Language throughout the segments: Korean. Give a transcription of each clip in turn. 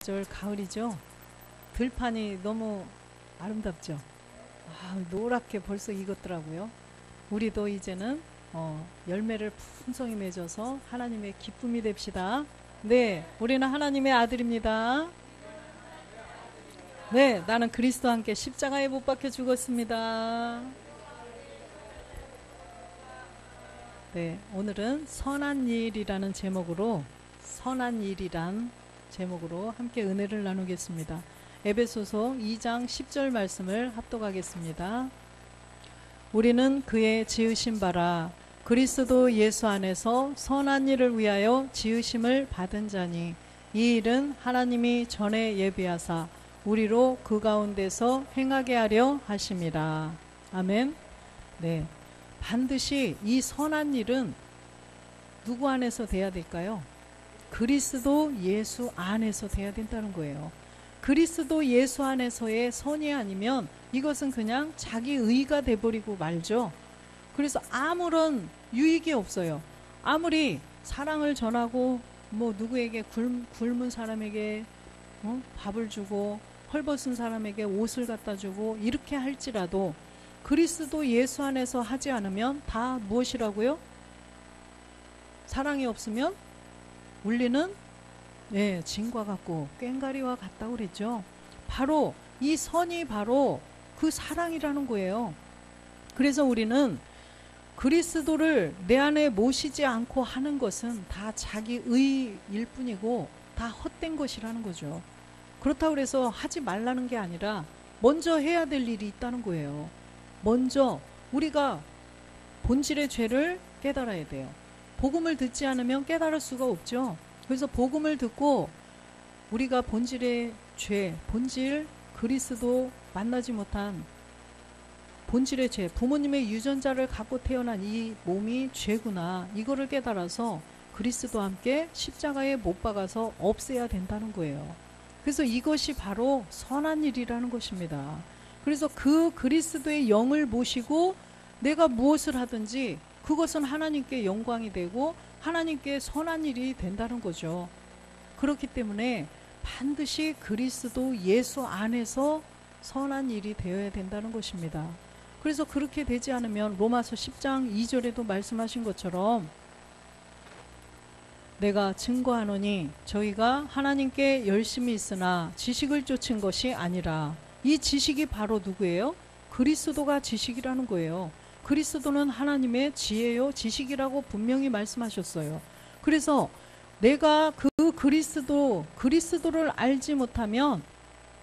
계절 가을이죠. 들판이 너무 아름답죠. 노랗게 벌써 익었더라고요. 우리도 이제는 열매를 풍성히 맺어서 하나님의 기쁨이 됩시다. 네, 우리는 하나님의 아들입니다. 네, 나는 그리스도와 함께 십자가에 못 박혀 죽었습니다. 네, 오늘은 선한 일이라는 제목으로 함께 은혜를 나누겠습니다. 에베소서 2장 10절 말씀을 합독하겠습니다. 우리는 그의 지으신 바라 그리스도 예수 안에서 선한 일을 위하여 지으심을 받은 자니 이 일은 하나님이 전에 예비하사 우리로 그 가운데서 행하게 하려 하심이라. 아멘. 네, 반드시 이 선한 일은 누구 안에서 돼야 될까요? 그리스도 예수 안에서 돼야 된다는 거예요. 그리스도 예수 안에서의 선이 아니면 이것은 그냥 자기 의가 돼버리고 말죠. 그래서 아무런 유익이 없어요. 아무리 사랑을 전하고 누구에게 굶은 사람에게 밥을 주고 헐벗은 사람에게 옷을 갖다 주고 이렇게 할지라도 그리스도 예수 안에서 하지 않으면 다 무엇이라고요? 사랑이 없으면 울리는 진과 같고 꽹과리와 같다고 그랬죠. 바로 이 선이 바로 그 사랑이라는 거예요. 그래서 우리는 그리스도를 내 안에 모시지 않고 하는 것은 다 자기 의일 뿐이고 다 헛된 것이라는 거죠. 그렇다고 해서 하지 말라는 게 아니라 먼저 해야 될 일이 있다는 거예요. 먼저 우리가 본질의 죄를 깨달아야 돼요. 복음을 듣지 않으면 깨달을 수가 없죠. 그래서 복음을 듣고 우리가 본질의 죄, 본질 그리스도 만나지 못한 본질의 죄, 부모님의 유전자를 갖고 태어난 이 몸이 죄구나, 이거를 깨달아서 그리스도와 함께 십자가에 못 박아서 없애야 된다는 거예요. 그래서 이것이 바로 선한 일이라는 것입니다. 그래서 그 그리스도의 영을 모시고 내가 무엇을 하든지 그것은 하나님께 영광이 되고 하나님께 선한 일이 된다는 거죠. 그렇기 때문에 반드시 그리스도 예수 안에서 선한 일이 되어야 된다는 것입니다. 그래서 그렇게 되지 않으면 로마서 10장 2절에도 말씀하신 것처럼 내가 증거하노니 저희가 하나님께 열심히 있으나 지식을 쫓은 것이 아니라, 이 지식이 바로 누구예요? 그리스도가 지식이라는 거예요. 그리스도는 하나님의 지혜요 지식이라고 분명히 말씀하셨어요. 그래서 내가 그 그리스도를 알지 못하면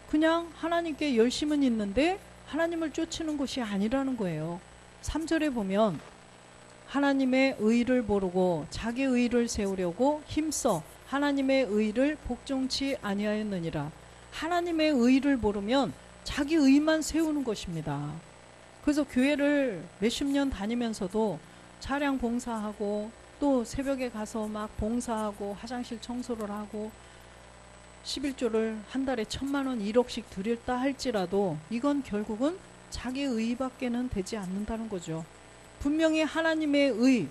그냥 하나님께 열심은 있는데 하나님을 쫓는 것이 아니라는 거예요. 3절에 보면 하나님의 의를 모르고 자기 의를 세우려고 힘써 하나님의 의를 복종치 아니하였느니라. 하나님의 의를 모르면 자기 의만 세우는 것입니다. 그래서 교회를 몇십 년 다니면서도 차량 봉사하고 또 새벽에 가서 막 봉사하고 화장실 청소를 하고 11조를 한 달에 1,000만 원 1억씩 드렸다 할지라도 이건 결국은 자기 의밖에는 되지 않는다는 거죠. 분명히 하나님의 의,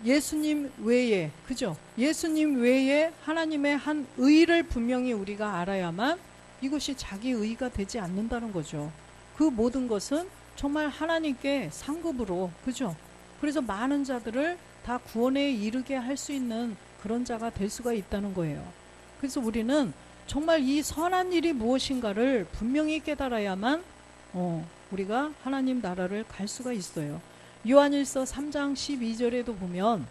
예수님 외에, 그죠? 예수님 외에 하나님의 한 의를 분명히 우리가 알아야만 이것이 자기 의가 되지 않는다는 거죠. 그 모든 것은 정말 하나님께 상급으로, 그죠? 그래서 많은 자들을 다 구원에 이르게 할 수 있는 그런 자가 될 수가 있다는 거예요. 그래서 우리는 정말 이 선한 일이 무엇인가를 분명히 깨달아야만 우리가 하나님 나라를 갈 수가 있어요. 요한일서 3장 12절에도 보면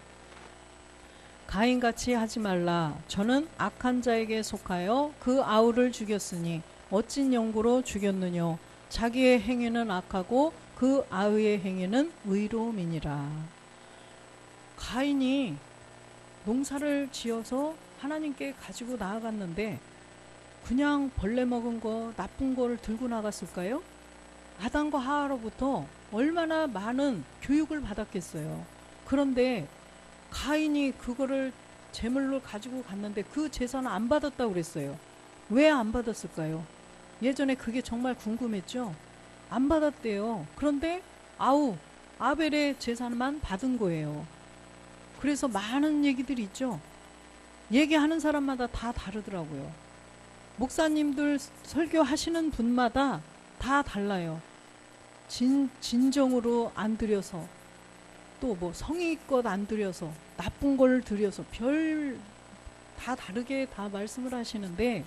가인같이 하지 말라. 저는 악한 자에게 속하여 그 아우를 죽였으니 어찐 영구로 죽였느뇨. 자기의 행위는 악하고 그 아우의 행위는 의로움이니라. 가인이 농사를 지어서 하나님께 가지고 나아갔는데 그냥 벌레 먹은 거, 나쁜 거를 들고 나갔을까요? 아담과 하와로부터 얼마나 많은 교육을 받았겠어요. 그런데 가인이 그거를 제물로 가지고 갔는데 그 제사는 안 받았다고 그랬어요. 왜 안 받았을까요? 예전에 그게 정말 궁금했죠. 안 받았대요. 그런데 아벨의 제사만 받은 거예요. 그래서 많은 얘기들이 있죠. 얘기하는 사람마다 다 다르더라고요. 목사님들 설교하시는 분마다 다 달라요. 진정으로 안 드려서, 또 뭐 성의껏 안 드려서, 나쁜 걸 드려서, 다 다르게 다 말씀을 하시는데,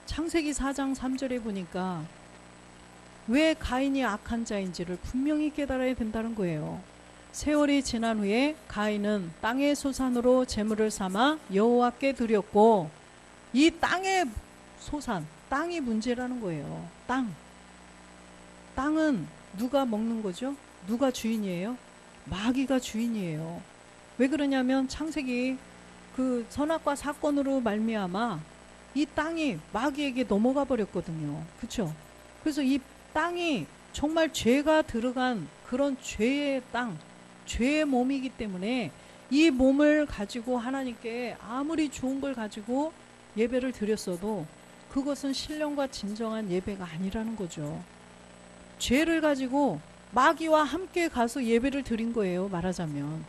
창세기 4장 3절에 보니까 왜 가인이 악한 자인지를 분명히 깨달아야 된다는 거예요. 세월이 지난 후에 가인은 땅의 소산으로 제물을 삼아 여호와께 드렸고, 이 땅의 소산, 땅이 문제라는 거예요. 땅은 누가 먹는 거죠? 누가 주인이에요? 마귀가 주인이에요. 왜 그러냐면 창세기 그 선악과 사건으로 말미암아 이 땅이 마귀에게 넘어가 버렸거든요. 그렇죠? 그래서 이 땅이 정말 죄가 들어간 그런 죄의 땅, 죄의 몸이기 때문에 이 몸을 가지고 하나님께 아무리 좋은 걸 가지고 예배를 드렸어도 그것은 신령과 진정한 예배가 아니라는 거죠. 죄를 가지고 마귀와 함께 가서 예배를 드린 거예요, 말하자면.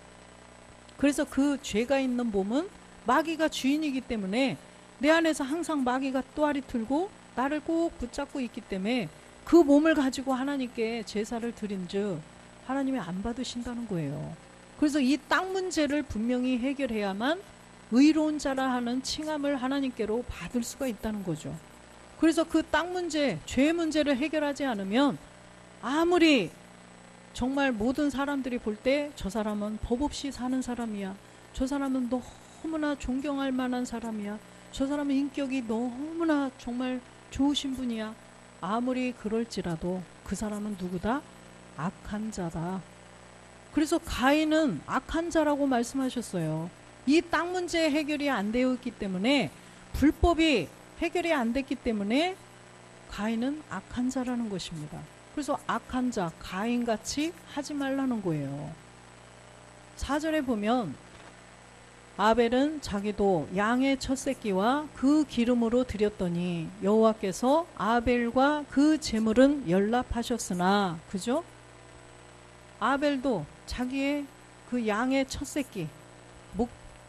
그래서 그 죄가 있는 몸은 마귀가 주인이기 때문에 내 안에서 항상 마귀가 또아리 틀고 나를 꼭 붙잡고 있기 때문에 그 몸을 가지고 하나님께 제사를 드린즉 하나님이 안 받으신다는 거예요. 그래서 이 땅 문제를 분명히 해결해야만 의로운 자라 하는 칭함을 하나님께로 받을 수가 있다는 거죠. 그래서 그 땅 문제, 죄 문제를 해결하지 않으면 아무리 정말 모든 사람들이 볼 때 저 사람은 법 없이 사는 사람이야, 저 사람은 너무나 존경할 만한 사람이야, 저 사람은 인격이 너무나 정말 좋으신 분이야, 아무리 그럴지라도 그 사람은 누구다? 악한 자다. 그래서 가인은 악한 자라고 말씀하셨어요. 이 땅 문제 해결이 안 되어 있기 때문에, 불법이 해결이 안 됐기 때문에 가인은 악한 자라는 것입니다. 그래서 악한 자, 가인같이 하지 말라는 거예요. 4절에 보면 아벨은 자기도 양의 첫 새끼와 그 기름으로 드렸더니 여호와께서 아벨과 그 제물은 연락하셨으나, 그죠? 아벨도 자기의 그 양의 첫 새끼,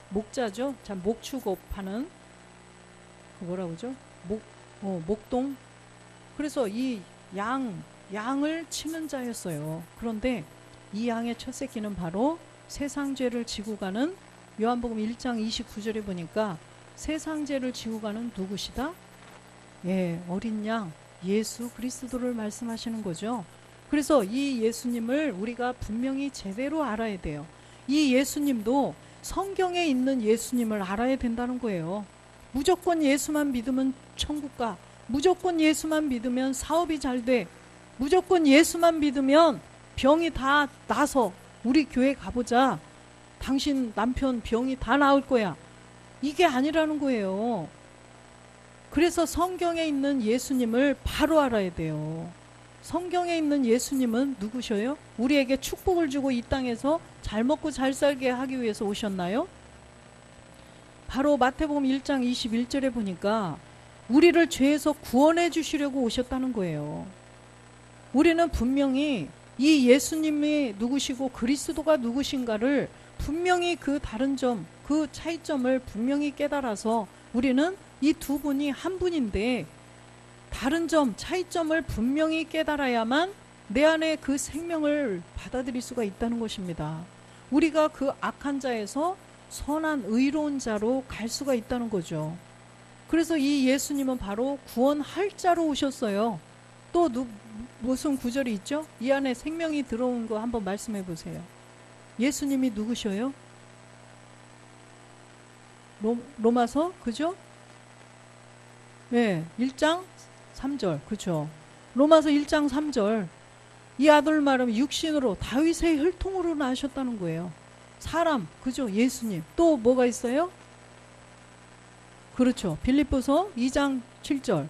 목자죠. 참 목축업하는 그 뭐라고 그러죠? 목동. 그래서 이 양을 치는 자였어요. 그런데 이 양의 첫 새끼는 바로 세상 죄를 지고 가는, 요한복음 1장 29절에 보니까 세상 죄를 지고 가는 누구시다? 예, 어린 양 예수 그리스도를 말씀하시는 거죠. 그래서 이 예수님을 우리가 분명히 제대로 알아야 돼요. 이 예수님도 성경에 있는 예수님을 알아야 된다는 거예요. 무조건 예수만 믿으면 천국 가, 무조건 예수만 믿으면 사업이 잘 돼, 무조건 예수만 믿으면 병이 다 나서 우리 교회 가보자, 당신 남편 병이 다 나을 거야, 이게 아니라는 거예요. 그래서 성경에 있는 예수님을 바로 알아야 돼요. 성경에 있는 예수님은 누구셔요? 우리에게 축복을 주고 이 땅에서 잘 먹고 잘 살게 하기 위해서 오셨나요? 바로 마태복음 1장 21절에 보니까 우리를 죄에서 구원해 주시려고 오셨다는 거예요. 우리는 분명히 이 예수님이 누구시고 그리스도가 누구신가를 분명히 그 다른 점, 그 차이점을 분명히 깨달아서 우리는 이 두 분이 한 분인데 다른 점, 차이점을 분명히 깨달아야만 내 안에 그 생명을 받아들일 수가 있다는 것입니다. 우리가 그 악한 자에서 선한 의로운 자로 갈 수가 있다는 거죠. 그래서 이 예수님은 바로 구원할 자로 오셨어요. 또 무슨 구절이 있죠? 이 안에 생명이 들어온 거 한번 말씀해 보세요. 예수님이 누구셔요? 로마서, 그죠? 네, 1장 3절, 그죠? 로마서 1장 3절. 이 아들 말하면 육신으로 다윗의 혈통으로 나셨다는 거예요. 사람, 그죠? 예수님. 또 뭐가 있어요? 그렇죠. 빌립보서 2장 7절.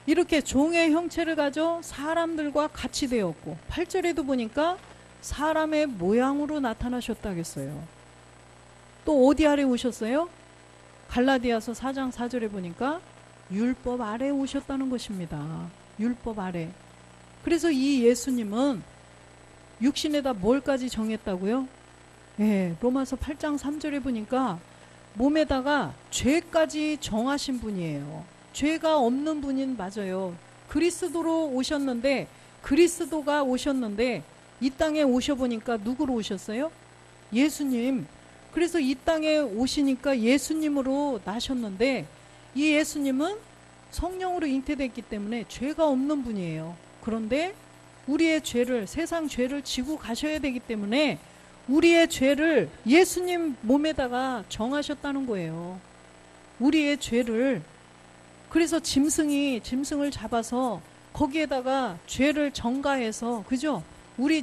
이렇게 종의 형체를 가져 사람들과 같이 되었고, 8절에도 보니까 사람의 모양으로 나타나셨다겠어요. 또 어디 아래 오셨어요? 갈라디아서 4장 4절에 보니까 율법 아래 오셨다는 것입니다. 율법 아래. 그래서 이 예수님은 육신에다 뭘까지 정했다고요? 예, 로마서 8장 3절에 보니까 몸에다가 죄까지 정하신 분이에요. 죄가 없는 분인 맞아요. 그리스도로 오셨는데 그리스도가 오셨는데 이 땅에 오셔보니까 누구로 오셨어요? 예수님. 그래서 이 땅에 오시니까 예수님으로 나셨는데 이 예수님은 성령으로 잉태됐기 때문에 죄가 없는 분이에요. 그런데 우리의 죄를, 세상 죄를 지고 가셔야 되기 때문에 우리의 죄를 예수님 몸에다가 정하셨다는 거예요. 우리의 죄를. 그래서 짐승을 잡아서 거기에다가 죄를 전가해서, 그죠?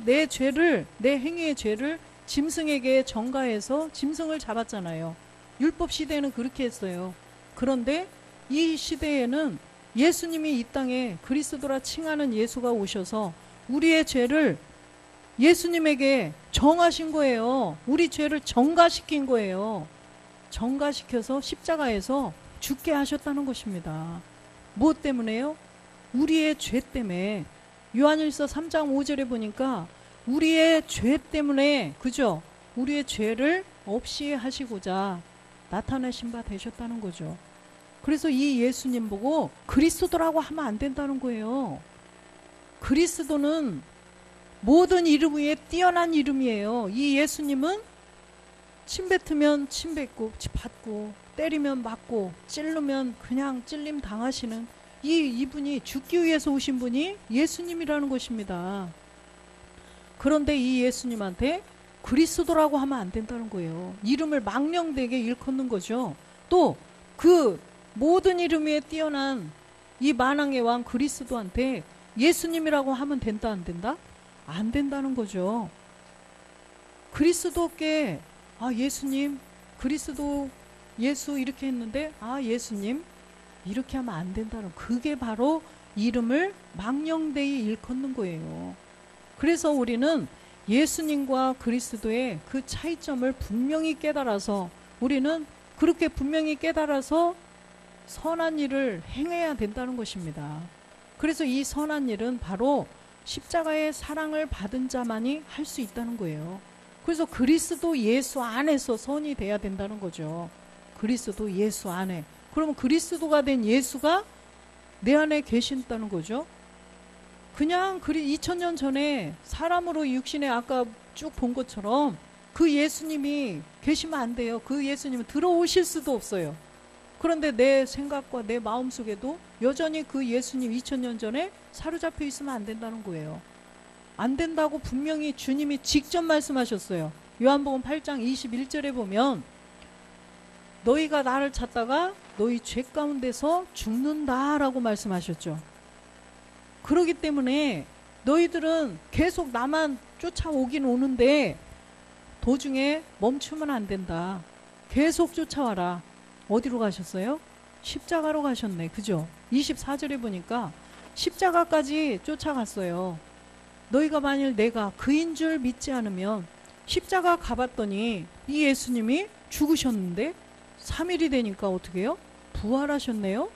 내 죄를, 내 행위의 죄를 짐승에게 전가해서 짐승을 잡았잖아요. 율법 시대에는 그렇게 했어요. 그런데 이 시대에는 예수님이 이 땅에 그리스도라 칭하는 예수가 오셔서 우리의 죄를 예수님에게 정하신 거예요. 우리 죄를 전가시킨 거예요. 전가시켜서 십자가에서 죽게 하셨다는 것입니다. 무엇 때문에요? 우리의 죄 때문에. 요한일서 3장 5절에 보니까 우리의 죄 때문에, 그죠? 우리의 죄를 없이 하시고자 나타나신 바 되셨다는 거죠. 그래서 이 예수님 보고 그리스도라고 하면 안 된다는 거예요. 그리스도는 모든 이름 위에 뛰어난 이름이에요. 이 예수님은 침 뱉으면 침 뱉고 받고, 때리면 맞고, 찔르면 그냥 찔림 당하시는 이분이, 죽기 위해서 오신 분이 예수님이라는 것입니다. 그런데 이 예수님한테 그리스도라고 하면 안 된다는 거예요. 이름을 망령되게 일컫는 거죠. 또 그 모든 이름 위에 뛰어난 이 만왕의 왕 그리스도한테 예수님이라고 하면 된다, 안 된다? 안 된다는 거죠. 그리스도께 예수님, 그리스도, 예수 이렇게 했는데 예수님 이렇게 하면 안 된다는, 그게 바로 이름을 망령되이 일컫는 거예요. 그래서 우리는 예수님과 그리스도의 그 차이점을 분명히 깨달아서, 우리는 그렇게 분명히 깨달아서 선한 일을 행해야 된다는 것입니다. 그래서 이 선한 일은 바로 십자가의 사랑을 받은 자만이 할 수 있다는 거예요. 그래서 그리스도 예수 안에서 선이 돼야 된다는 거죠. 그리스도 예수 안에. 그러면 그리스도가 된 예수가 내 안에 계신다는 거죠. 그냥 2000년 전에 사람으로 육신에 아까 쭉 본 것처럼 그 예수님이 계시면 안 돼요. 그 예수님은 들어오실 수도 없어요. 그런데 내 생각과 내 마음속에도 여전히 그 예수님 2000년 전에 사로잡혀 있으면 안 된다는 거예요. 안 된다고 분명히 주님이 직접 말씀하셨어요. 요한복음 8장 21절에 보면 너희가 나를 찾다가 너희 죄 가운데서 죽는다라고 말씀하셨죠. 그렇기 때문에 너희들은 계속 나만 쫓아오긴 오는데 도중에 멈추면 안 된다. 계속 쫓아와라. 어디로 가셨어요? 십자가로 가셨네. 그죠? 24절에 보니까 십자가까지 쫓아갔어요. 너희가 만일 내가 그인 줄 믿지 않으면, 십자가 가봤더니 이 예수님이 죽으셨는데 3일이 되니까 어떻게 해요? 부활하셨네요.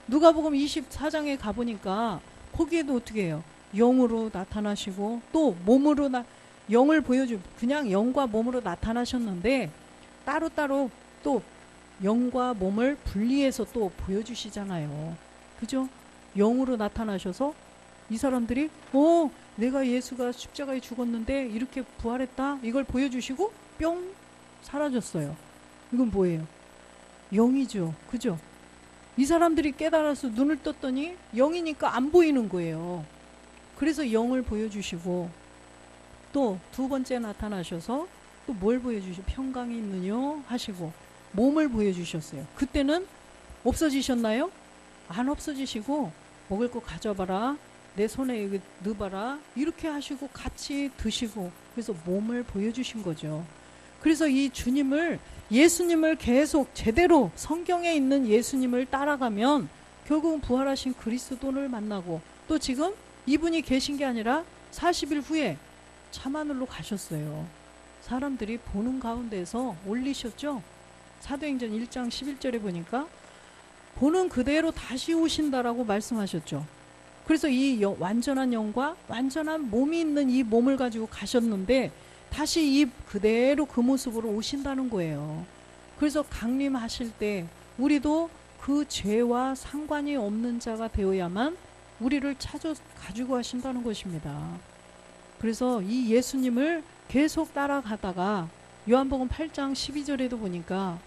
누가복음 24장에 가보니까 거기에도 어떻게 해요? 영으로 나타나시고 또 몸으로 영을 그냥 영과 몸으로 나타나셨는데 따로따로 또 영과 몸을 분리해서 또 보여주시잖아요. 그죠? 영으로 나타나셔서 이 사람들이 내가 예수가 십자가에 죽었는데 이렇게 부활했다, 이걸 보여주시고 뿅 사라졌어요. 이건 뭐예요? 영이죠. 그죠? 이 사람들이 깨달아서 눈을 떴더니 영이니까 안 보이는 거예요. 그래서 영을 보여주시고 또 두 번째 나타나셔서 또 뭘 보여주시고, 평강이 있느뇨 하시고 몸을 보여주셨어요. 그때는 없어지셨나요? 안 없어지시고 먹을 거 가져봐라, 내 손에 여기 넣어봐라, 이렇게 하시고 같이 드시고, 그래서 몸을 보여주신 거죠. 그래서 이 주님을, 예수님을 계속 제대로 성경에 있는 예수님을 따라가면 결국은 부활하신 그리스도를 만나고, 또 지금 이분이 계신 게 아니라 40일 후에 참하늘로 가셨어요. 사람들이 보는 가운데서 올리셨죠. 사도행전 1장 11절에 보니까 보는 그대로 다시 오신다라고 말씀하셨죠. 그래서 이 완전한 영과 완전한 몸이 있는 이 몸을 가지고 가셨는데 다시 이 그대로 그 모습으로 오신다는 거예요. 그래서 강림하실 때 우리도 그 죄와 상관이 없는 자가 되어야만 우리를 찾아 가지고 하신다는 것입니다. 그래서 이 예수님을 계속 따라가다가 요한복음 8장 12절에도 보니까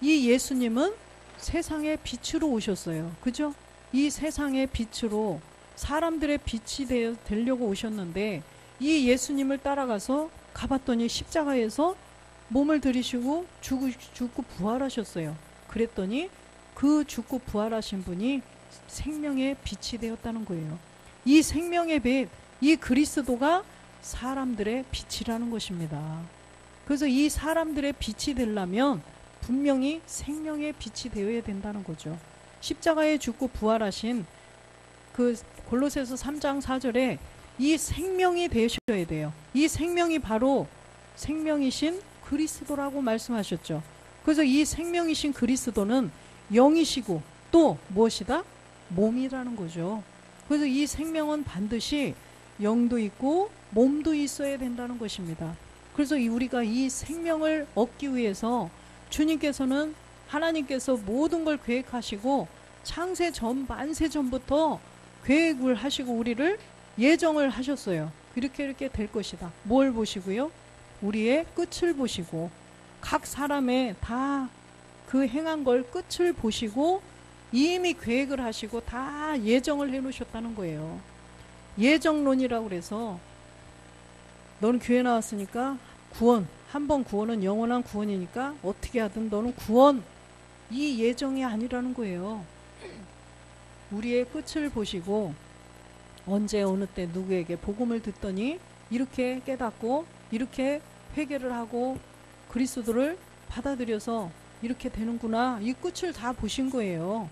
이 예수님은 세상의 빛으로 오셨어요. 그죠? 이 세상의 빛으로 사람들의 빛이 되려고 오셨는데 이 예수님을 따라가서 가봤더니 십자가에서 몸을 들이시고 죽고 부활하셨어요. 그랬더니 그 죽고 부활하신 분이 생명의 빛이 되었다는 거예요. 이 생명의 빛, 이 그리스도가 사람들의 빛이라는 것입니다. 그래서 이 사람들의 빛이 되려면 분명히 생명의 빛이 되어야 된다는 거죠. 십자가에 죽고 부활하신 그 골로새서 3장 4절에 이 생명이 되셔야 돼요. 이 생명이 바로 생명이신 그리스도라고 말씀하셨죠. 그래서 이 생명이신 그리스도는 영이시고 또 무엇이다? 몸이라는 거죠. 그래서 이 생명은 반드시 영도 있고 몸도 있어야 된다는 것입니다. 그래서 우리가 이 생명을 얻기 위해서 주님께서는 하나님께서 모든 걸 계획하시고 창세 전 만세 전부터 계획을 하시고 우리를 예정을 하셨어요. 이렇게 될 것이다. 뭘 보시고요? 우리의 끝을 보시고 각 사람의 다 그 행한 걸 끝을 보시고 이미 계획을 하시고 다 예정을 해놓으셨다는 거예요. 예정론이라고 그래서 너는 교회 나왔으니까 구원, 한 번 구원은 영원한 구원이니까 어떻게 하든 너는 구원, 이 예정이 아니라는 거예요. 우리의 끝을 보시고 언제 어느 때 누구에게 복음을 듣더니 이렇게 깨닫고 이렇게 회개를 하고 그리스도를 받아들여서 이렇게 되는구나, 이 끝을 다 보신 거예요.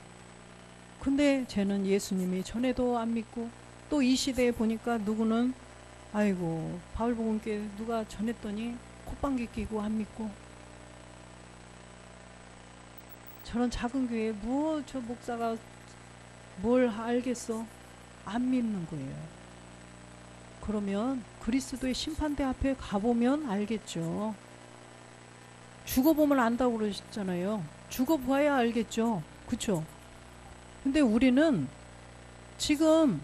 근데 쟤는 예수님이 전에도 안 믿고 또 이 시대에 보니까 누구는 아이고 바울복음교회 누가 전했더니 콧방귀 끼고 안 믿고, 저런 작은 교회에 뭐 저 목사가 뭘 알겠어, 안 믿는 거예요. 그러면 그리스도의 심판대 앞에 가보면 알겠죠. 죽어보면 안다고 그러셨잖아요. 죽어봐야 알겠죠. 그쵸? 근데 우리는 지금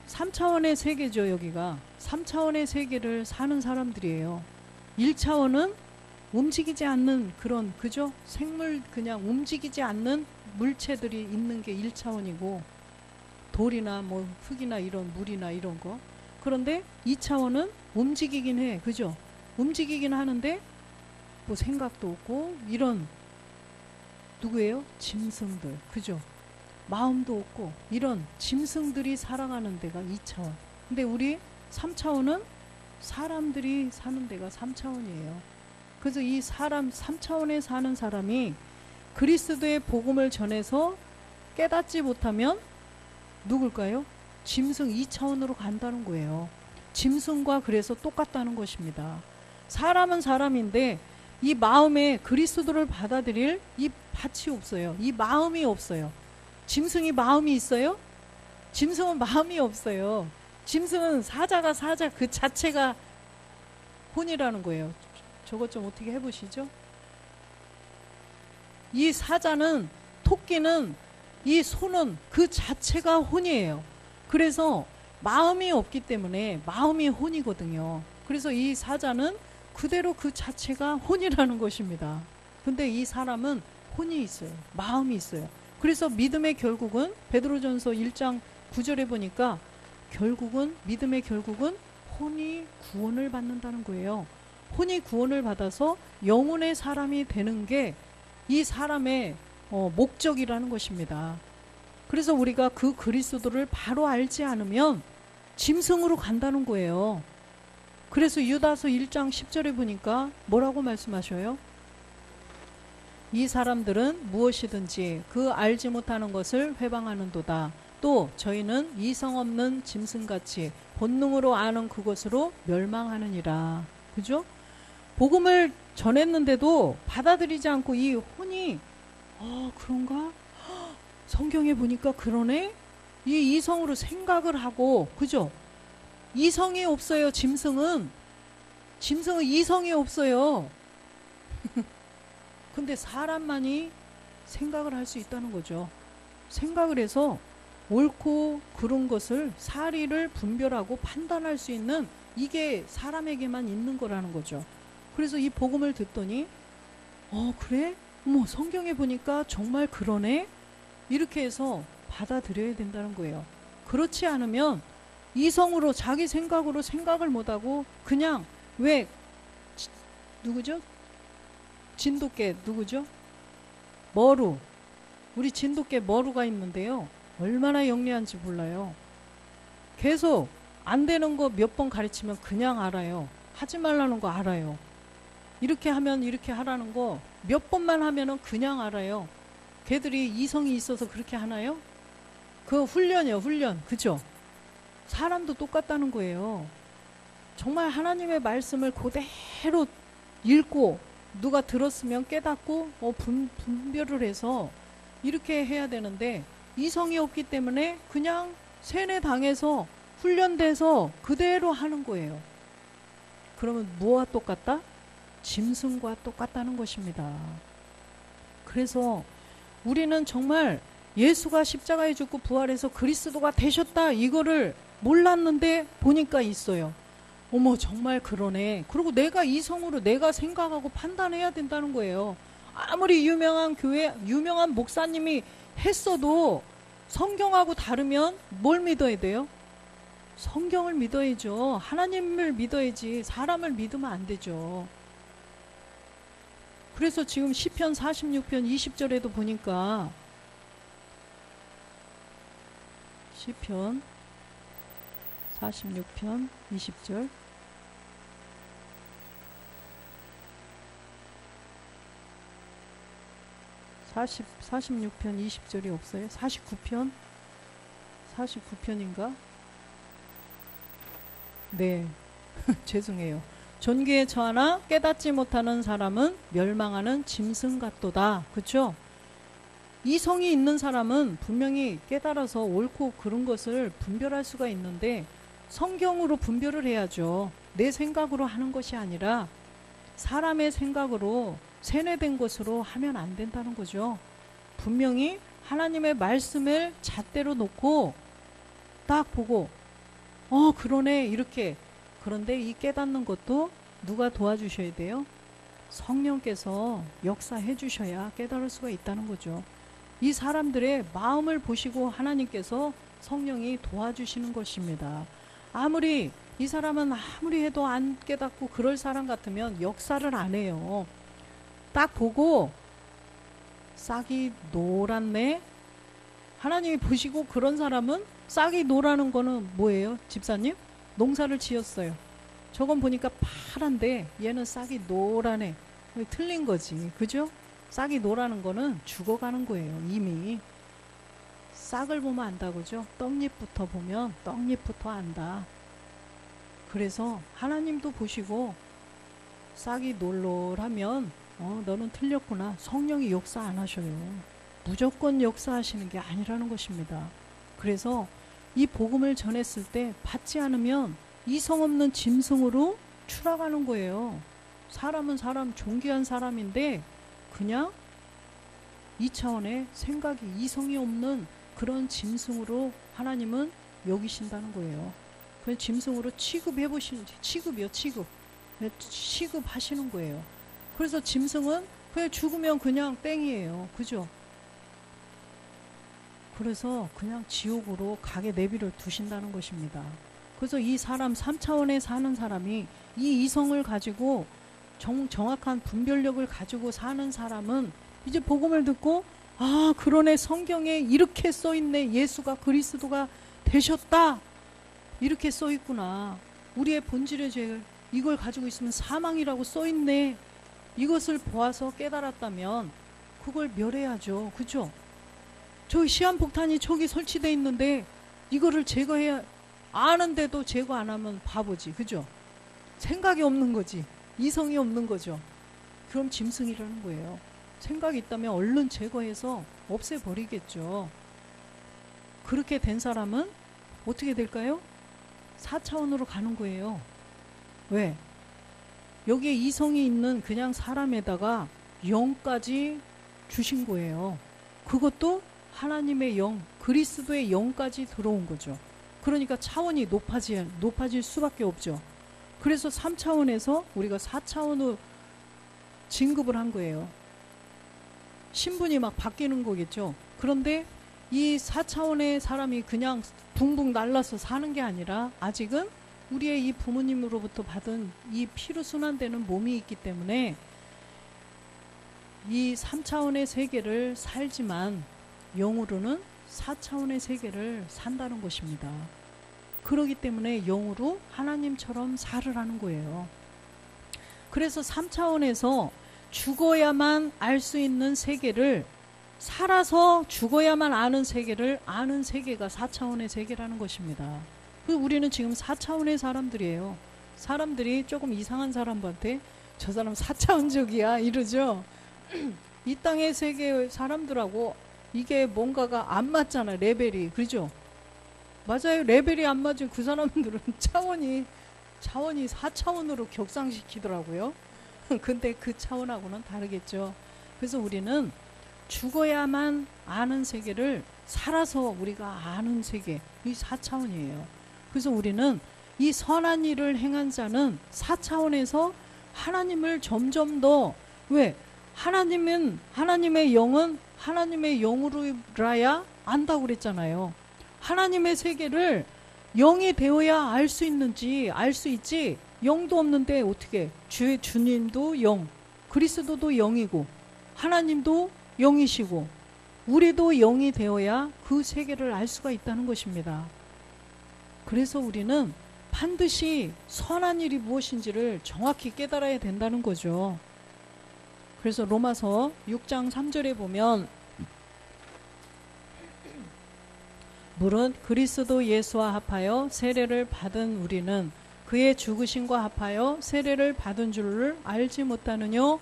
3차원의 세계죠. 여기가 3차원의 세계를 사는 사람들이에요. 1차원은 움직이지 않는 그런, 그죠? 생물, 그냥 움직이지 않는 물체들이 있는 게 1차원이고 돌이나 뭐 흙이나 이런 물이나 이런 거. 그런데 2차원은 움직이긴 해. 그죠? 움직이긴 하는데 뭐 생각도 없고 이런, 누구예요? 짐승들. 그죠? 마음도 없고 이런 짐승들이 살아가는 데가 2차원. 근데 우리 3차원은 사람들이 사는 데가 3차원이에요. 그래서 이 사람 3차원에 사는 사람이 그리스도의 복음을 전해서 깨닫지 못하면 누굴까요? 짐승 2차원으로 간다는 거예요. 짐승과 그래서 똑같다는 것입니다. 사람은 사람인데 이 마음에 그리스도를 받아들일 이 밭이 없어요. 이 마음이 없어요. 짐승이 마음이 있어요? 짐승은 마음이 없어요. 짐승은 사자가 사자 그 자체가 혼이라는 거예요. 저것 좀 어떻게 해보시죠? 이 사자는, 토끼는, 이 소는 그 자체가 혼이에요. 그래서 마음이 없기 때문에 마음이 혼이거든요. 그래서 이 사자는 그대로 그 자체가 혼이라는 것입니다. 근데 이 사람은 혼이 있어요. 마음이 있어요. 그래서 믿음의 결국은 베드로전서 1장 9절에 보니까 결국은 믿음의 결국은 혼이 구원을 받는다는 거예요. 혼이 구원을 받아서 영혼의 사람이 되는 게 이 사람의 목적이라는 것입니다. 그래서 우리가 그 그리스도를 바로 알지 않으면 짐승으로 간다는 거예요. 그래서 유다서 1장 10절에 보니까 뭐라고 말씀하셔요? 이 사람들은 무엇이든지 그 알지 못하는 것을 회방하는도다. 또 저희는 이성 없는 짐승같이 본능으로 아는 그것으로 멸망하느니라. 그죠? 복음을 전했는데도 받아들이지 않고 이 혼이 그런가? 성경에 보니까 그러네? 이 이성으로 생각을 하고, 그죠? 이성이 없어요. 짐승은 이성이 없어요. 근데 사람만이 생각을 할 수 있다는 거죠. 생각을 해서 옳고 그른 것을 사리를 분별하고 판단할 수 있는, 이게 사람에게만 있는 거라는 거죠. 그래서 이 복음을 듣더니 그래? 어머, 성경에 보니까 정말 그러네? 이렇게 해서 받아들여야 된다는 거예요. 그렇지 않으면 이성으로 자기 생각으로 생각을 못하고 그냥 왜 누구죠? 진돗개 누구죠? 머루. 우리 진돗개 머루가 있는데요. 얼마나 영리한지 몰라요. 계속 안 되는 거 몇 번 가르치면 그냥 알아요. 하지 말라는 거 알아요. 이렇게 하면 이렇게 하라는 거 몇 번만 하면은 그냥 알아요. 걔들이 이성이 있어서 그렇게 하나요? 그 훈련이에요, 훈련. 그죠? 사람도 똑같다는 거예요. 정말 하나님의 말씀을 그대로 읽고 누가 들었으면 깨닫고 분별을 해서 이렇게 해야 되는데, 이성이 없기 때문에 그냥 세뇌당해서 훈련돼서 그대로 하는 거예요. 그러면 뭐와 똑같다? 짐승과 똑같다는 것입니다. 그래서 우리는 정말 예수가 십자가에 죽고 부활해서 그리스도가 되셨다, 이거를 몰랐는데 보니까 있어요. 어머, 정말 그러네. 그리고 내가 이성으로 내가 생각하고 판단해야 된다는 거예요. 아무리 유명한 교회, 유명한 목사님이 했어도 성경하고 다르면 뭘 믿어야 돼요? 성경을 믿어야죠. 하나님을 믿어야지 사람을 믿으면 안 되죠. 그래서 지금 시편 46편 20절에도 보니까, 시편 46편 20절, 사십 46편 20절이 없어요? 49편인가? 네. 죄송해요. 존귀에 처하나 깨닫지 못하는 사람은 멸망하는 짐승 같도다. 그렇죠? 이성이 있는 사람은 분명히 깨달아서 옳고 그른 것을 분별할 수가 있는데, 성경으로 분별을 해야죠. 내 생각으로 하는 것이 아니라 사람의 생각으로 세뇌된 것으로 하면 안 된다는 거죠. 분명히 하나님의 말씀을 잣대로 놓고 딱 보고 그러네, 이렇게. 그런데 이 깨닫는 것도 누가 도와주셔야 돼요? 성령께서 역사해 주셔야 깨달을 수가 있다는 거죠. 이 사람들의 마음을 보시고 하나님께서 성령이 도와주시는 것입니다. 아무리 이 사람은 아무리 해도 안 깨닫고 그럴 사람 같으면 역사를 안 해요. 딱 보고 싹이 노랗네? 하나님이 보시고 그런 사람은, 싹이 노라는 거는 뭐예요? 집사님? 농사를 지었어요. 저건 보니까 파란데 얘는 싹이 노라네. 틀린 거지. 그죠? 싹이 노라는 거는 죽어가는 거예요. 이미. 싹을 보면 안다고죠. 떡잎부터 보면 떡잎부터 안다. 그래서 하나님도 보시고 싹이 놀놀하면 너는 틀렸구나. 성령이 역사 안 하셔요. 무조건 역사하시는 게 아니라는 것입니다. 그래서 이 복음을 전했을 때 받지 않으면 이성 없는 짐승으로 추락하는 거예요. 사람은 사람, 존귀한 사람인데 그냥 2차원의 생각이, 이성이 없는 그런 짐승으로 하나님은 여기신다는 거예요. 그래서 짐승으로 취급이요, 취급하시는 거예요. 그래서 짐승은 그냥 죽으면 그냥 땡이에요. 그죠? 그래서 그냥 지옥으로 가게 내비를 두신다는 것입니다. 그래서 이 사람, 3차원에 사는 사람이 이 이성을 가지고 정확한 분별력을 가지고 사는 사람은 이제 복음을 듣고, 아, 그러네, 성경에 이렇게 써있네, 예수가 그리스도가 되셨다, 이렇게 써있구나, 우리의 본질의 죄, 이걸 가지고 있으면 사망이라고 써있네, 이것을 보아서 깨달았다면 그걸 멸해야죠. 그죠? 저 시한폭탄이 저기 설치되어 있는데 이거를 제거해야, 아는데도 제거 안 하면 바보지. 그죠? 생각이 없는 거지. 이성이 없는 거죠. 그럼 짐승이라는 거예요. 생각이 있다면 얼른 제거해서 없애버리겠죠. 그렇게 된 사람은 어떻게 될까요? 4차원으로 가는 거예요. 왜? 여기에 이성이 있는 그냥 사람에다가 영까지 주신 거예요. 그것도 하나님의 영, 그리스도의 영까지 들어온 거죠. 그러니까 차원이 높아질 수밖에 없죠. 그래서 3차원에서 우리가 4차원으로 진급을 한 거예요. 신분이 막 바뀌는 거겠죠. 그런데 이 4차원의 사람이 그냥 붕붕 날라서 사는 게 아니라 아직은 우리의 이 부모님으로부터 받은 이 피로 순환되는 몸이 있기 때문에 이 3차원의 세계를 살지만 영으로는 4차원의 세계를 산다는 것입니다. 그렇기 때문에 영으로 하나님처럼 살으라는 거예요. 그래서 3차원에서 죽어야만 알 수 있는 세계를 살아서 죽어야만 아는 세계를 아는 세계가 4차원의 세계라는 것입니다. 우리는 지금 4차원의 사람들이에요. 사람들이 조금 이상한 사람한테 저 사람 4차원적이야 이러죠. 이 땅의 세계 사람들하고 이게 뭔가가 안 맞잖아, 레벨이. 그죠? 맞아요. 레벨이 안 맞은 그 사람들은 차원이 4차원으로 격상시키더라고요. 근데 그 차원하고는 다르겠죠. 그래서 우리는 죽어야만 아는 세계를 살아서 우리가 아는 세계, 이 4차원이에요. 그래서 우리는 이 선한 일을 행한 자는 4차원에서 하나님을 점점 더, 왜? 하나님의 영은 하나님의 영으로라야 안다고 그랬잖아요. 하나님의 세계를 영이 되어야 알 수 있는지 알 수 있지, 영도 없는데 어떻게? 주님도 영, 그리스도도 영이고 하나님도 영이시고 우리도 영이 되어야 그 세계를 알 수가 있다는 것입니다. 그래서 우리는 반드시 선한 일이 무엇인지를 정확히 깨달아야 된다는 거죠. 그래서 로마서 6장 3절에 보면 무릇 그리스도 예수와 합하여 세례를 받은 우리는 그의 죽으심과 합하여 세례를 받은 줄을 알지 못하느뇨.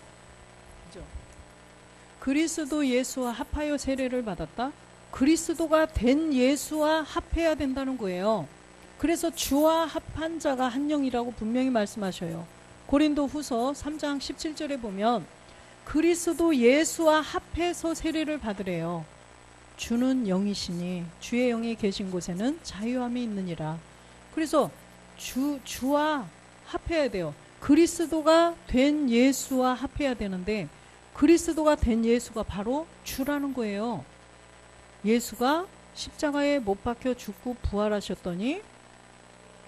그리스도 예수와 합하여 세례를 받았다. 그리스도가 된 예수와 합해야 된다는 거예요. 그래서 주와 합한 자가 한 영이라고 분명히 말씀하셔요. 고린도 후서 3장 17절에 보면 그리스도 예수와 합해서 세례를 받으래요. 주는 영이시니 주의 영이 계신 곳에는 자유함이 있느니라. 그래서 주와 합해야 돼요. 그리스도가 된 예수와 합해야 되는데 그리스도가 된 예수가 바로 주라는 거예요. 예수가 십자가에 못 박혀 죽고 부활하셨더니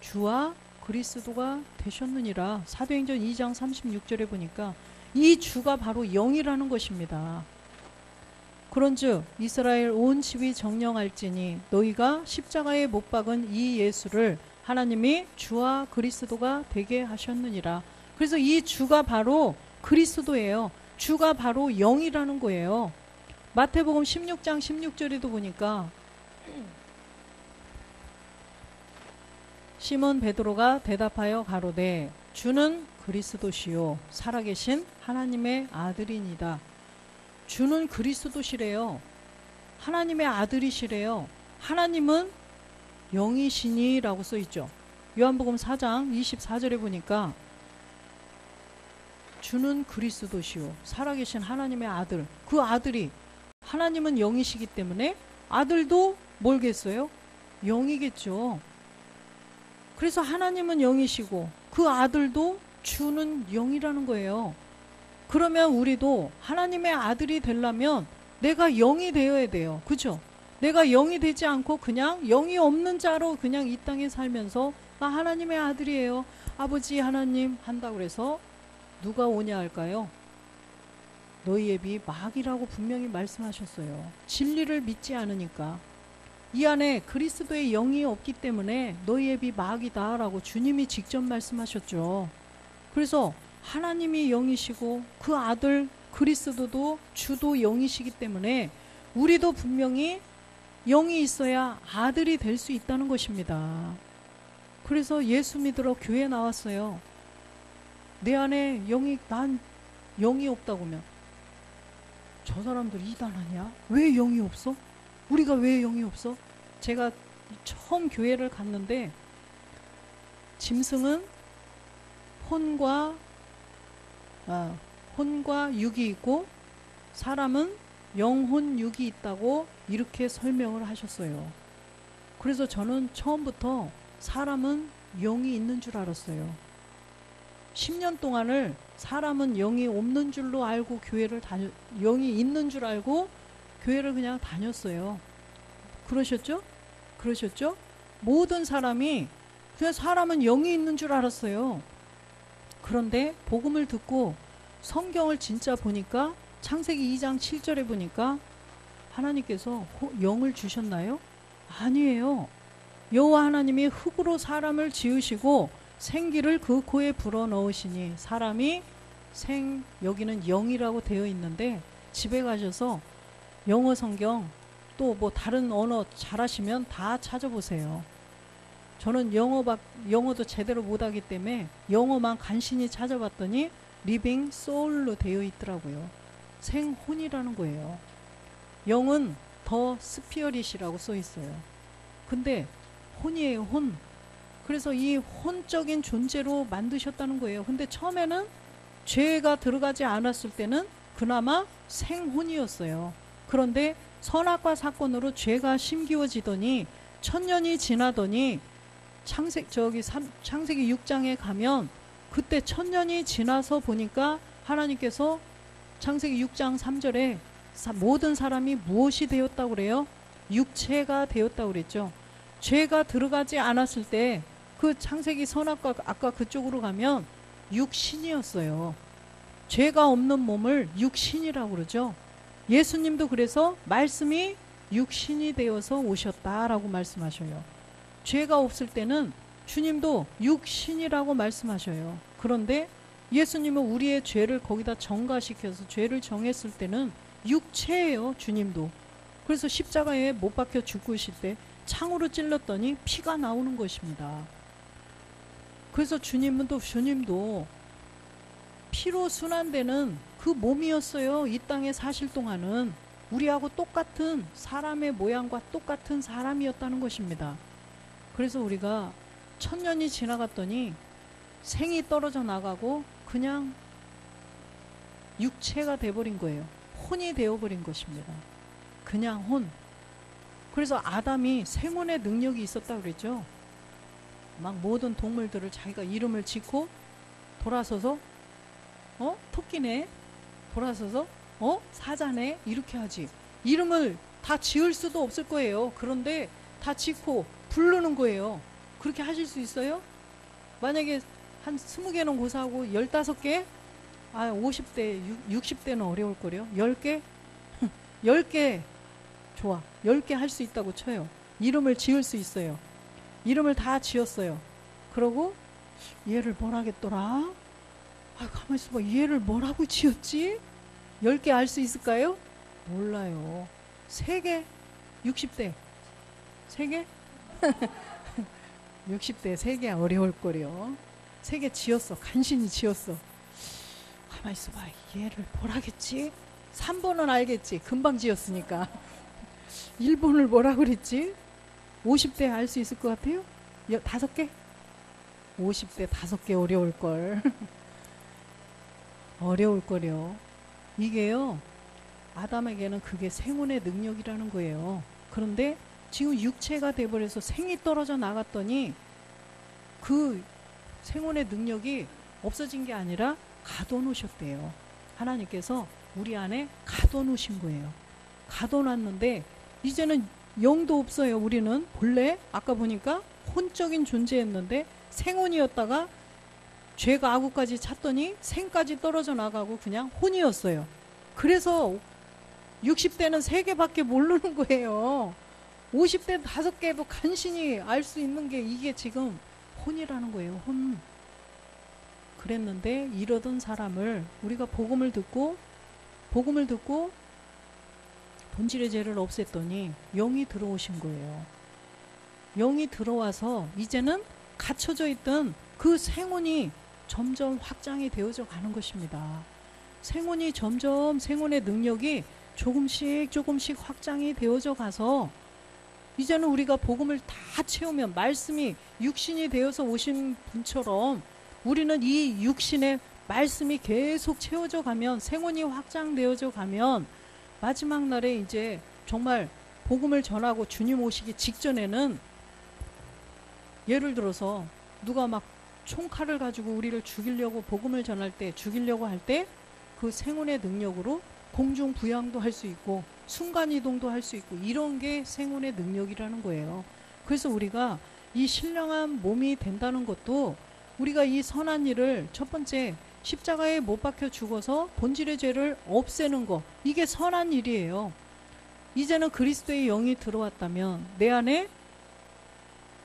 주와 그리스도가 되셨느니라. 사도행전 2장 36절에 보니까 이 주가 바로 영이라는 것입니다. 그런즉 이스라엘 온 집이 정령할지니 너희가 십자가에 못 박은 이 예수를 하나님이 주와 그리스도가 되게 하셨느니라. 그래서 이 주가 바로 그리스도예요. 주가 바로 영이라는 거예요. 마태복음 16장 16절에도 보니까 시몬 베드로가 대답하여 가로되 주는 그리스도시요 살아계신 하나님의 아들이니이다. 주는 그리스도시래요. 하나님의 아들이시래요. 하나님은 영이시니 라고 써있죠. 요한복음 4장 24절에 보니까 주는 그리스도시요 살아계신 하나님의 아들, 그 아들이 하나님은 영이시기 때문에 아들도 뭘겠어요? 영이겠죠. 그래서 하나님은 영이시고 그 아들도 주는 영이라는 거예요. 그러면 우리도 하나님의 아들이 되려면 내가 영이 되어야 돼요. 그죠? 내가 영이 되지 않고 그냥 영이 없는 자로 그냥 이 땅에 살면서 나 하나님의 아들이에요. 아버지 하나님 한다고 그래서 누가 오냐 할까요? 너희의 비 마귀라고 분명히 말씀하셨어요. 진리를 믿지 않으니까. 이 안에 그리스도의 영이 없기 때문에 너희의 비 마귀다 라고 주님이 직접 말씀하셨죠. 그래서 하나님이 영이시고 그 아들 그리스도도 주도 영이시기 때문에 우리도 분명히 영이 있어야 아들이 될 수 있다는 것입니다. 그래서 예수 믿으러 교회 나왔어요. 내 안에 난 영이 없다고 하면 저 사람들 이단 아니야? 왜 영이 없어? 우리가 왜 영이 없어? 제가 처음 교회를 갔는데 짐승은 혼과 육이 있고 사람은 영혼, 육이 있다고 이렇게 설명을 하셨어요. 그래서 저는 처음부터 사람은 영이 있는 줄 알았어요. 10년 동안을 사람은 영이 없는 줄로 알고 영이 있는 줄 알고 교회를 그냥 다녔어요. 그러셨죠? 모든 사람이 그냥 사람은 영이 있는 줄 알았어요. 그런데 복음을 듣고 성경을 진짜 보니까 창세기 2장 7절에 보니까 하나님께서 영을 주셨나요? 아니에요. 여호와 하나님이 흙으로 사람을 지으시고 생기를 그 코에 불어넣으시니 사람이 여기는 영이라고 되어 있는데 집에 가셔서 영어 성경 또 뭐 다른 언어 잘하시면 다 찾아보세요. 저는 영어도 제대로 못하기 때문에 영어만 간신히 찾아봤더니 리빙 소울로 되어 있더라고요. 생혼이라는 거예요. 영은 더 스피어릿이라고 써 있어요. 근데 혼이에요, 혼. 그래서 이 혼적인 존재로 만드셨다는 거예요. 근데 처음에는 죄가 들어가지 않았을 때는 그나마 생혼이었어요. 그런데 선악과 사건으로 죄가 심기워지더니 1000년이 지나더니 창세기 6장에 가면 그때 1000년이 지나서 보니까 하나님께서 창세기 6장 3절에 모든 사람이 무엇이 되었다고 그래요? 육체가 되었다고 그랬죠. 죄가 들어가지 않았을 때 그 창세기 선악과 아까 그쪽으로 가면 육신이었어요. 죄가 없는 몸을 육신이라고 그러죠. 예수님도 그래서 말씀이 육신이 되어서 오셨다라고 말씀하셔요. 죄가 없을 때는 주님도 육신이라고 말씀하셔요. 그런데 예수님은 우리의 죄를 거기다 정가시켜서 죄를 정했을 때는 육체예요, 주님도. 그래서 십자가에 못 박혀 죽으실 때 창으로 찔렀더니 피가 나오는 것입니다. 그래서 주님도 피로 순환되는 그 몸이었어요. 이 땅에 사실 동안은 우리하고 똑같은 사람의 모양과 똑같은 사람이었다는 것입니다. 그래서 우리가 1000년이 지나갔더니 생이 떨어져 나가고 그냥 육체가 돼버린 거예요. 혼이 되어버린 것입니다. 그냥 혼. 그래서 아담이 생혼의 능력이 있었다고 그랬죠. 막 모든 동물들을 자기가 이름을 짓고 돌아서서 토끼네, 돌아서서 사자네 이렇게 하지. 이름을 다 지을 수도 없을 거예요. 그런데 다 짓고 부르는 거예요. 그렇게 하실 수 있어요? 만약에 한 20개는 고사하고 15개? 50대, 60대는 어려울 거래요. 10개? 10개 좋아. 10개 할 수 있다고 쳐요. 이름을 지을 수 있어요. 이름을 다 지었어요. 그러고 얘를 뭐라 하겠더라? 가만히 있어봐. 얘를 뭐라고 지었지? 10개 알 수 있을까요? 몰라요. 3개? 60대 3개? 60대 3개 어려울 거려. 3개 지었어. 간신히 지었어. 가만히 있어봐. 얘를 뭐라겠지? 3번은 알겠지. 금방 지었으니까. 1번을 뭐라 그랬지? 50대 알 수 있을 것 같아요? 5개? 50대 5개 어려울걸. 어려울거려. 이게요, 아담에게는 그게 생혼의 능력이라는 거예요. 그런데 지금 육체가 돼버려서 생이 떨어져 나갔더니 그 생혼의 능력이 없어진 게 아니라 가둬놓으셨대요. 하나님께서 우리 안에 가둬놓으신 거예요. 가둬놨는데 이제는 영도 없어요. 우리는 본래 아까 보니까 혼적인 존재였는데 생혼이었다가 죄가 아구까지 찼더니 생까지 떨어져 나가고 그냥 혼이었어요. 그래서 60대는 3개밖에 모르는 거예요. 50대 5개도 간신히 알 수 있는 게 이게 지금 혼이라는 거예요. 혼. 그랬는데 이러던 사람을 우리가 복음을 듣고 본질의 죄를 없앴더니 영이 들어오신 거예요. 영이 들어와서 이제는 갇혀져 있던 그 생혼이 점점 확장이 되어져 가는 것입니다. 생혼이 점점 생혼의 능력이 조금씩 확장이 되어져 가서 이제는 우리가 복음을 다 채우면 말씀이 육신이 되어서 오신 분처럼 우리는 이 육신의 말씀이 계속 채워져 가면 생혼이 확장되어져 가면 마지막 날에 이제 정말 복음을 전하고 주님 오시기 직전에는 예를 들어서 누가 막 총칼을 가지고 우리를 죽이려고 복음을 전할 때 죽이려고 할 때 그 생혼의 능력으로 공중 부양도 할 수 있고 순간이동도 할 수 있고 이런 게 생혼의 능력이라는 거예요. 그래서 우리가 이 신령한 몸이 된다는 것도 우리가 이 선한 일을 첫 번째 십자가에 못 박혀 죽어서 본질의 죄를 없애는 거, 이게 선한 일이에요. 이제는 그리스도의 영이 들어왔다면 내 안에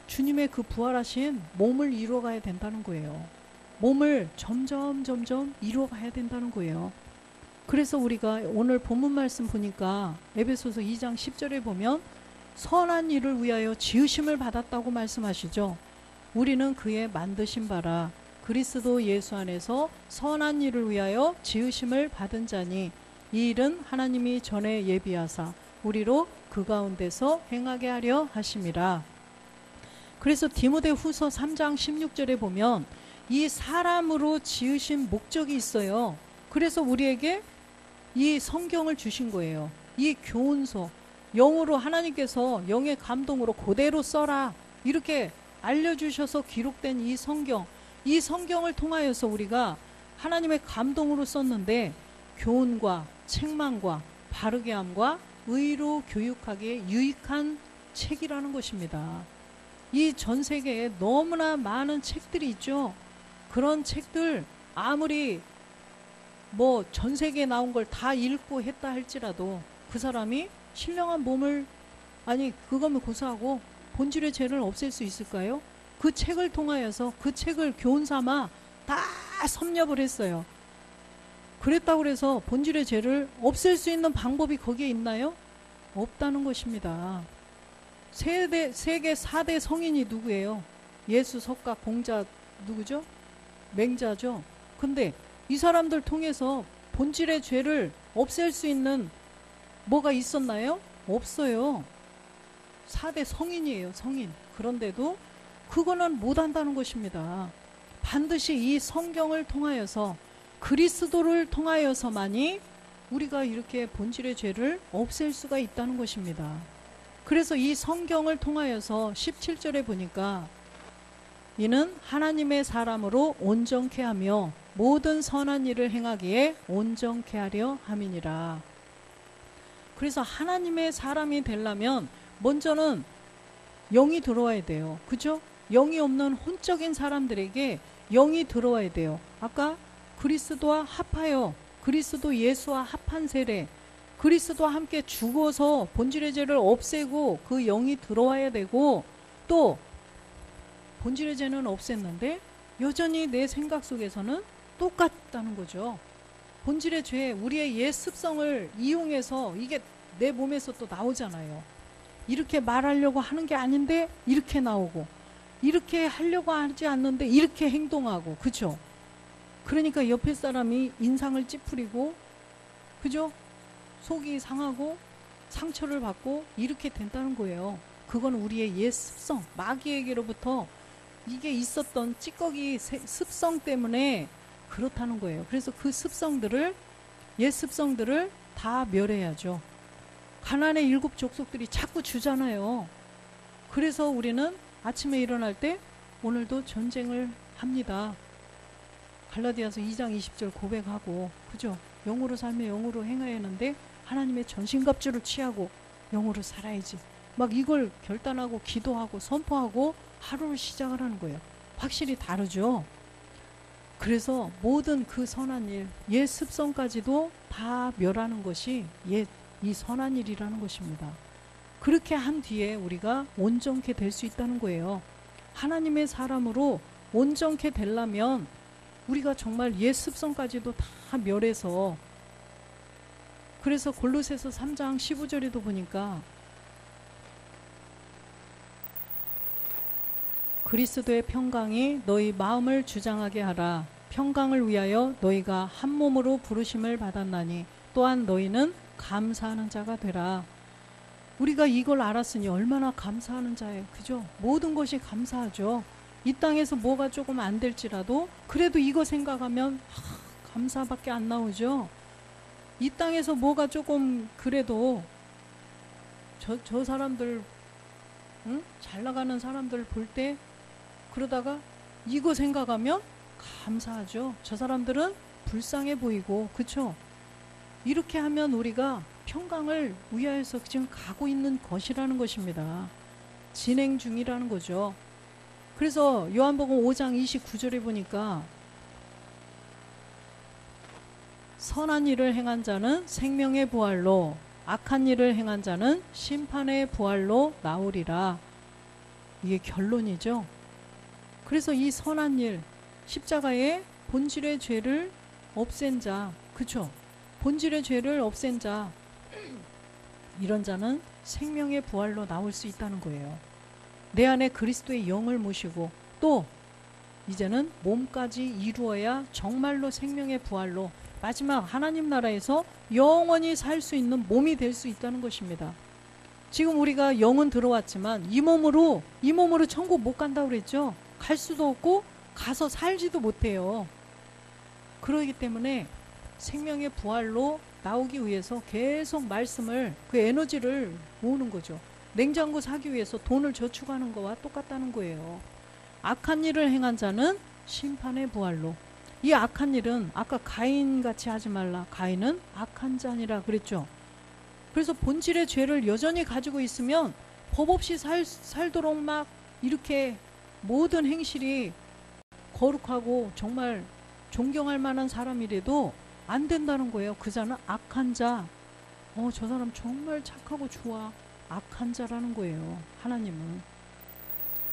주님의 그 부활하신 몸을 이루어가야 된다는 거예요. 몸을 점점 이루어가야 된다는 거예요. 그래서 우리가 오늘 본문 말씀 보니까 에베소서 2장 10절에 보면 선한 일을 위하여 지으심을 받았다고 말씀하시죠. 우리는 그의 만드신 바라 그리스도 예수 안에서 선한 일을 위하여 지으심을 받은 자니 이 일은 하나님이 전에 예비하사 우리로 그 가운데서 행하게 하려 하심이라. 그래서 디모데후서 3장 16절에 보면 이 사람으로 지으신 목적이 있어요. 그래서 우리에게 이 성경을 주신 거예요. 이 교훈서, 영으로 하나님께서 영의 감동으로 그대로 써라 이렇게 알려주셔서 기록된 이 성경, 이 성경을 통하여서 우리가 하나님의 감동으로 썼는데 교훈과 책망과 바르게 함과 의로 교육하기에 유익한 책이라는 것입니다. 이 전 세계에 너무나 많은 책들이 있죠. 그런 책들 아무리 뭐 전 세계에 나온 걸 다 읽고 했다 할지라도 그 사람이 신령한 몸을 그거면 고사하고 본질의 죄를 없앨 수 있을까요? 그 책을 통하여서 그 책을 교훈 삼아 다 섭렵을 했어요. 그랬다고 그래서 본질의 죄를 없앨 수 있는 방법이 거기에 있나요? 없다는 것입니다. 세계 4대 성인이 누구예요? 예수, 석가, 공자 누구죠? 맹자죠. 근데 이 사람들 통해서 본질의 죄를 없앨 수 있는 뭐가 있었나요? 없어요. 4대 성인이에요. 성인. 그런데도 그거는 못한다는 것입니다. 반드시 이 성경을 통하여서 그리스도를 통하여서만이 우리가 이렇게 본질의 죄를 없앨 수가 있다는 것입니다. 그래서 이 성경을 통하여서 17절에 보니까 이는 하나님의 사람으로 온전케 하며 모든 선한 일을 행하기에 온전케 하려 함이니라. 그래서 하나님의 사람이 되려면 먼저는 영이 들어와야 돼요. 그죠? 영이 없는 혼적인 사람들에게 영이 들어와야 돼요. 아까 그리스도와 합하여 그리스도 예수와 합한 세례, 그리스도와 함께 죽어서 본질의 죄를 없애고 그 영이 들어와야 되고, 또 본질의 죄는 없앴는데 여전히 내 생각 속에서는 똑같다는 거죠. 본질의 죄, 우리의 옛 습성을 이용해서 이게 내 몸에서 또 나오잖아요. 이렇게 말하려고 하는 게 아닌데 이렇게 나오고, 이렇게 하려고 하지 않는데 이렇게 행동하고, 그죠? 그러니까 옆에 사람이 인상을 찌푸리고, 그죠? 속이 상하고 상처를 받고 이렇게 된다는 거예요. 그건 우리의 옛 습성, 마귀에게로부터 이게 있었던 찌꺼기 습성 때문에 그렇다는 거예요. 그래서 그 습성들을, 옛 습성들을 다 멸해야죠. 가나안의 7 족속들이 자꾸 주잖아요. 그래서 우리는 아침에 일어날 때 오늘도 전쟁을 합니다. 갈라디아서 2장 20절 고백하고, 그죠? 영으로 살며 영으로 행해야 하는데 하나님의 전신갑주를 취하고 영으로 살아야지. 막 이걸 결단하고 기도하고 선포하고 하루를 시작을 하는 거예요. 확실히 다르죠. 그래서 모든 그 선한 일, 옛 습성까지도 다 멸하는 것이 이 선한 일이라는 것입니다. 그렇게 한 뒤에 우리가 온전케 될 수 있다는 거예요. 하나님의 사람으로 온전케 되려면 우리가 정말 옛 습성까지도 다 멸해서, 그래서 골로새서 3장 15절에도 보니까 그리스도의 평강이 너희 마음을 주장하게 하라. 평강을 위하여 너희가 한 몸으로 부르심을 받았나니 또한 너희는 감사하는 자가 되라. 우리가 이걸 알았으니 얼마나 감사하는 자예요. 그죠? 모든 것이 감사하죠. 이 땅에서 뭐가 조금 안 될지라도 그래도 이거 생각하면 감사밖에 안 나오죠. 이 땅에서 뭐가 조금 그래도 저 사람들, 응? 잘 나가는 사람들 볼 때 그러다가 이거 생각하면 감사하죠. 저 사람들은 불쌍해 보이고, 그쵸? 이렇게 하면 우리가 평강을 위하여서 지금 가고 있는 것이라는 것입니다. 진행 중이라는 거죠. 그래서 요한복음 5장 29절에 보니까 선한 일을 행한 자는 생명의 부활로, 악한 일을 행한 자는 심판의 부활로 나오리라. 이게 결론이죠. 그래서 이 선한 일, 십자가의 본질의 죄를 없앤 자, 그쵸? 본질의 죄를 없앤 자, 이런 자는 생명의 부활로 나올 수 있다는 거예요. 내 안에 그리스도의 영을 모시고 또 이제는 몸까지 이루어야 정말로 생명의 부활로 마지막 하나님 나라에서 영원히 살 수 있는 몸이 될 수 있다는 것입니다. 지금 우리가 영은 들어왔지만 이 몸으로 천국 못 간다고 그랬죠. 갈 수도 없고 가서 살지도 못해요. 그러기 때문에 생명의 부활로 나오기 위해서 계속 말씀을, 그 에너지를 모으는 거죠. 냉장고 사기 위해서 돈을 저축하는 거와 똑같다는 거예요. 악한 일을 행한 자는 심판의 부활로. 이 악한 일은 아까 가인같이 하지 말라. 가인은 악한 자니라 그랬죠. 그래서 본질의 죄를 여전히 가지고 있으면 법 없이 살도록 막 이렇게 모든 행실이 거룩하고 정말 존경할 만한 사람이라도 안 된다는 거예요. 그 자는 악한 자. 저 사람 정말 착하고 좋아. 악한 자라는 거예요. 하나님은.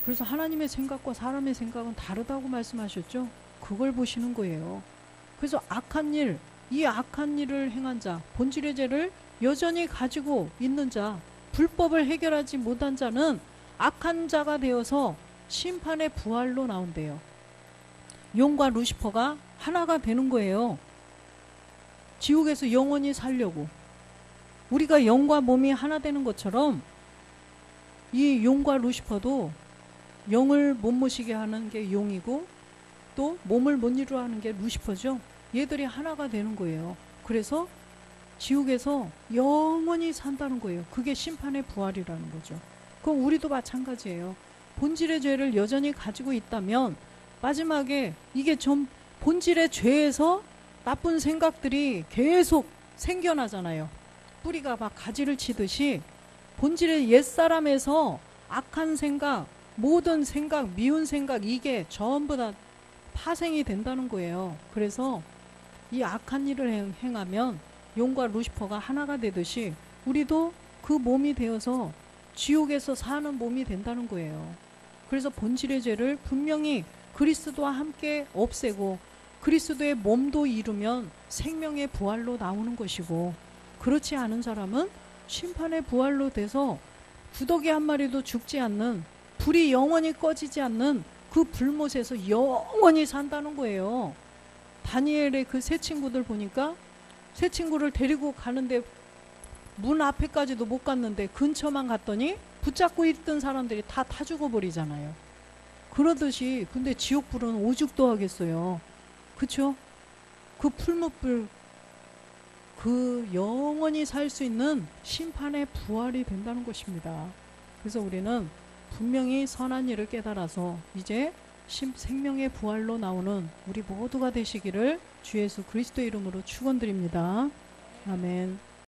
그래서 하나님의 생각과 사람의 생각은 다르다고 말씀하셨죠. 그걸 보시는 거예요. 그래서 악한 일, 이 악한 일을 행한 자, 본질의 죄를 여전히 가지고 있는 자, 불법을 해결하지 못한 자는 악한 자가 되어서 심판의 부활로 나온대요. 용과 루시퍼가 하나가 되는 거예요. 지옥에서 영원히 살려고. 우리가 영과 몸이 하나 되는 것처럼 이 용과 루시퍼도 영을 못 모시게 하는 게 용이고 또 몸을 못 이루어 하는 게 루시퍼죠. 얘들이 하나가 되는 거예요. 그래서 지옥에서 영원히 산다는 거예요. 그게 심판의 부활이라는 거죠. 그럼 우리도 마찬가지예요. 본질의 죄를 여전히 가지고 있다면 마지막에 이게 좀 본질의 죄에서 나쁜 생각들이 계속 생겨나잖아요. 뿌리가 막 가지를 치듯이 본질의 옛사람에서 악한 생각, 모든 생각, 미운 생각, 이게 전부 다 파생이 된다는 거예요. 그래서 이 악한 일을 행하면 용과 루시퍼가 하나가 되듯이 우리도 그 몸이 되어서 지옥에서 사는 몸이 된다는 거예요. 그래서 본질의 죄를 분명히 그리스도와 함께 없애고 그리스도의 몸도 이루면 생명의 부활로 나오는 것이고, 그렇지 않은 사람은 심판의 부활로 돼서 구더기 한 마리도 죽지 않는, 불이 영원히 꺼지지 않는 그 불못에서 영원히 산다는 거예요. 다니엘의 그 세 친구들 보니까 세 친구를 데리고 가는데 문 앞에까지도 못 갔는데 근처만 갔더니 붙잡고 있던 사람들이 다 죽어버리잖아요. 그러듯이 근데 지옥불은 오죽도 하겠어요. 그쵸? 그 풀무불, 그 영원히 살 수 있는 심판의 부활이 된다는 것입니다. 그래서 우리는 분명히 선한 일을 깨달아서 이제 생명의 부활로 나오는 우리 모두가 되시기를 주 예수 그리스도 이름으로 축원드립니다. 아멘.